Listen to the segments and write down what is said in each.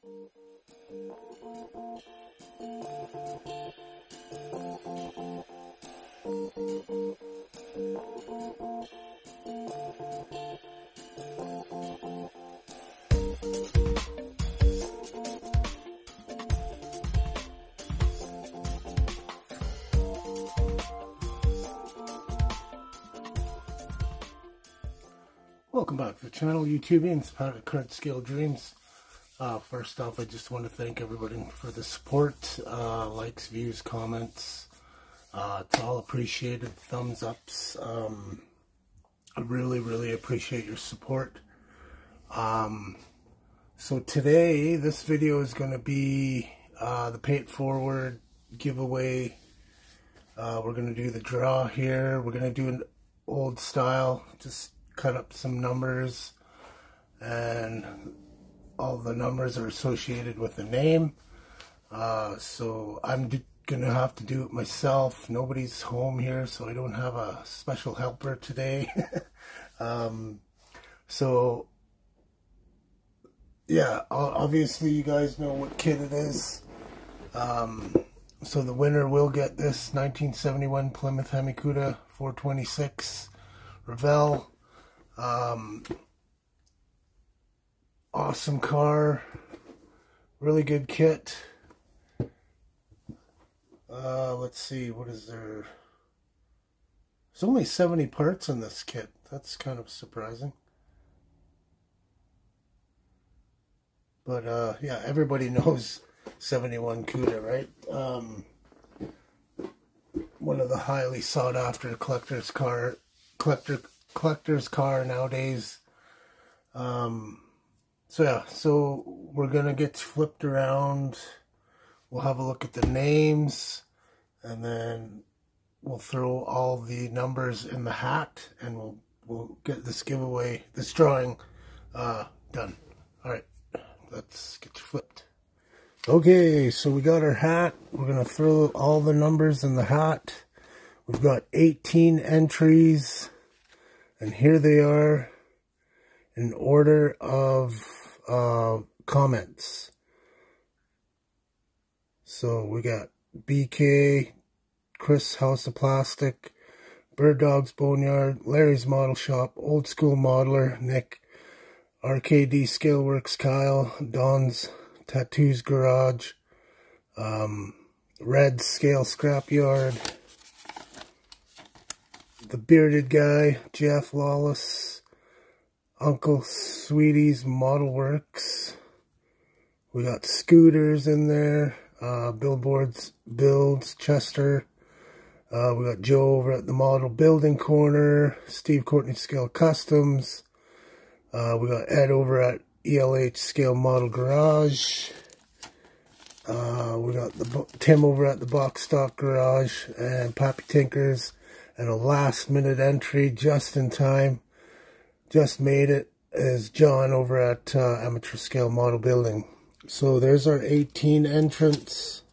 Welcome back to the channel, YouTubians, part of Current Scale Dreams. First off, I just want to thank everybody for the support, likes, views, comments. It's all appreciated, thumbs ups. I really appreciate your support. So today, this video is going to be the Pay It Forward giveaway. We're going to do the draw here. We're going to do an old style, just cut up some numbers, and all the numbers are associated with the name. So I'm gonna have to do it myself. Nobody's home here, so I don't have a special helper today. So yeah, obviously you guys know what kit it is. So the winner will get this 1971 Plymouth Hemi Cuda 426 Revell. Awesome car, really good kit. Let's see, what is there? There's only 70 parts in this kit. That's kind of surprising. But yeah, everybody knows 71 Cuda, right? One of the highly sought after collector's car nowadays. So yeah, so we're gonna get flipped around. We'll have a look at the names, and then we'll throw all the numbers in the hat, and we'll get this giveaway, this drawing, done. All right, let's get you flipped. Okay, so we got our hat. We're gonna throw all the numbers in the hat. We've got 18 entries. And here they are in order of comments. So we got BK, Chris House of Plastic, Bird Dog's Boneyard, Larry's Model Shop, Old School Modeler, Nick, RKD Scaleworks, Kyle, Don's Tattoos Garage, Red Scale Scrapyard, The Bearded Guy, Jeff Lawless, Uncle Sweetie's Model Works. We got Scooters in there, Billboards Builds, Chester. We got Joe over at the Model Building Corner, Steve Courtney Scale Customs. We got Ed over at ELH Scale Model Garage. We got Tim over at the Box Stock Garage, and Pappy Tinkers. And a last minute entry, just in time, just made it, is John over at Amateur Scale Model Building. So there's our 18 entrants.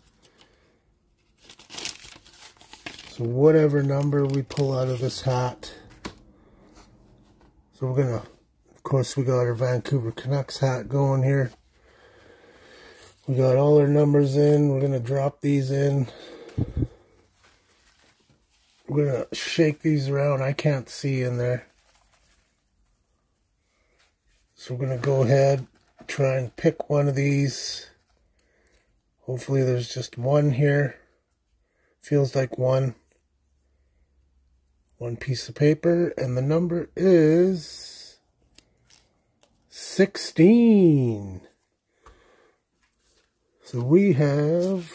So whatever number we pull out of this hat. So we're gonna, of course, we got our Vancouver Canucks hat going here. We got all our numbers in. We're gonna drop these in. We're going to shake these around. I can't see in there. So we're going to go ahead, try and pick one of these. Hopefully there's just one here. Feels like one. One piece of paper. And the number is 16. So we have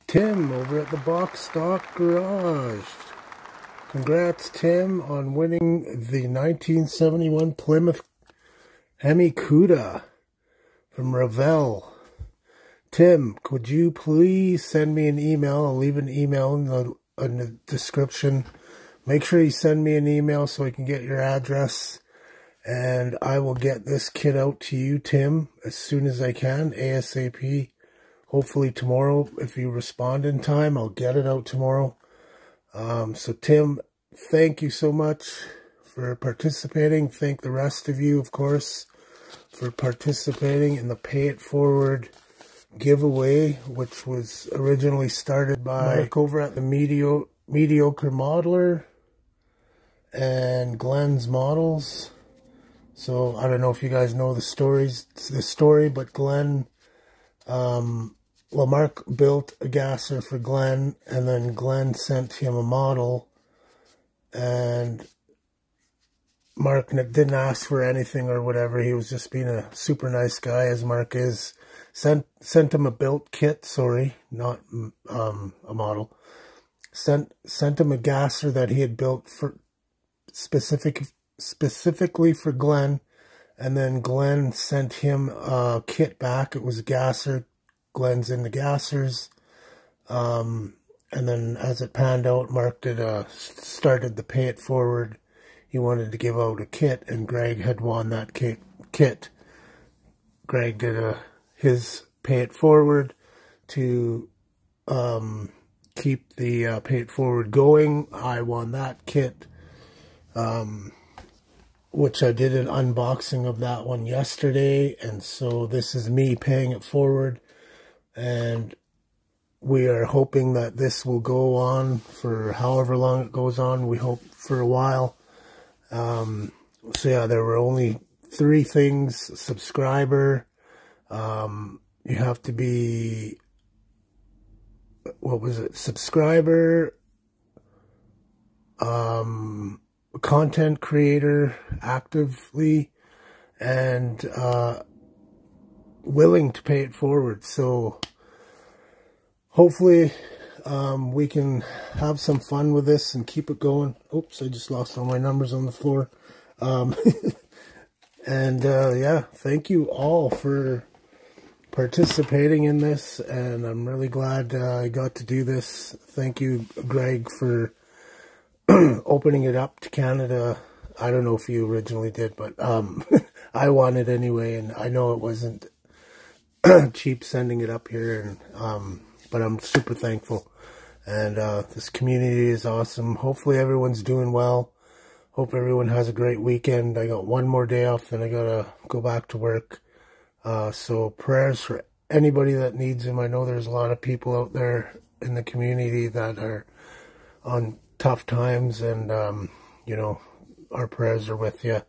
Tim over at the Box Stock Garage. Congrats, Tim, on winning the 1971 Plymouth Hemi Cuda from Revell. Tim, could you please send me an email? I'll leave an email in the description. Make sure you send me an email so I can get your address. And I will get this kit out to you, Tim, as soon as I can, ASAP. Hopefully tomorrow, if you respond in time, I'll get it out tomorrow. So Tim, thank you so much for participating. Thank the rest of you, of course, for participating in the Pay It Forward giveaway, which was originally started by Mark over at the Mediocre Modeler and Glenn's Models. So I don't know if you guys know the story, but Glenn, well, Mark built a gasser for Glenn, and then Glenn sent him a model, and Mark didn't ask for anything or whatever. He was just being a super nice guy, as Mark is. Sent him a built kit, sorry, not a model. Sent him a gasser that he had built for specifically for Glenn, and then Glenn sent him a kit back. It was a gasser. Glenn's into gassers. And then as it panned out, Mark started the Pay It Forward. He wanted to give out a kit, and Greg had won that kit. Greg did his Pay It Forward to keep the Pay It Forward going. I won that kit, which I did an unboxing of that one yesterday, and so this is me paying it forward, and we are hoping that this will go on for however long it goes on. We hope for a while. So yeah, there were only 3 things: subscriber, you have to be, what was it, subscriber, content creator actively, and willing to pay it forward. So hopefully we can have some fun with this and keep it going. Oops, I just lost all my numbers on the floor. And yeah, thank you all for participating in this, and I'm really glad I got to do this. Thank you, Greg, for opening it up to Canada. I don't know if you originally did, but I won it anyway, and I know it wasn't cheap sending it up here, and but I'm super thankful. And this community is awesome. Hopefully everyone's doing well. Hope everyone has a great weekend. I got one more day off, then I gotta go back to work. So prayers for anybody that needs them. I know there's a lot of people out there in the community that are on tough times, and you know, our prayers are with you.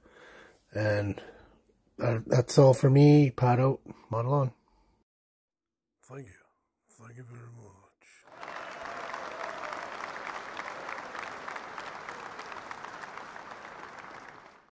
And that's all for me. Pat out, model on. Thank you very much.